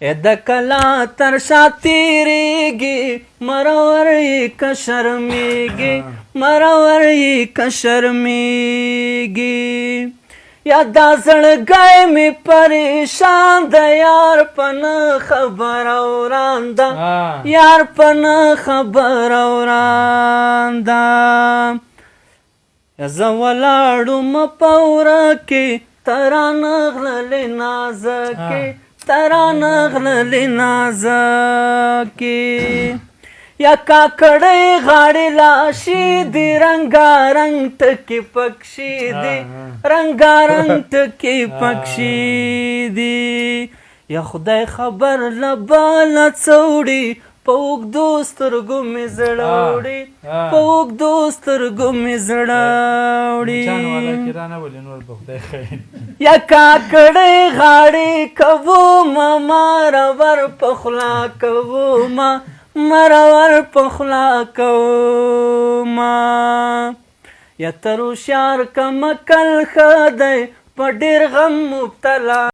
د کلا تر شا تیریږي مرور یې که شرمیږي مرور یې که شرمیږي یا دا زړګی مې پریشان ده یار په نه خبره وران ده یار په نه خبره وران ده زه ولاړم په وره کې ته رانغللې نازکې ته رانغللې نازکې یا کاکړۍ غاړې لاشي دي رنګارنګ ټکي پکشي دي رنګارنګ ټکي پکشي دي یا خدای خبر له باله څه وړي په اوږدو سترګو مې زړه وړي په اوږدو سترګو مې زړه وړي یا کاکړۍ غاړې کومه مرور په خوله کومه مرور په خوله کومه یا تر هوښیار کمکل ښه دی په ډېر غم مبتلا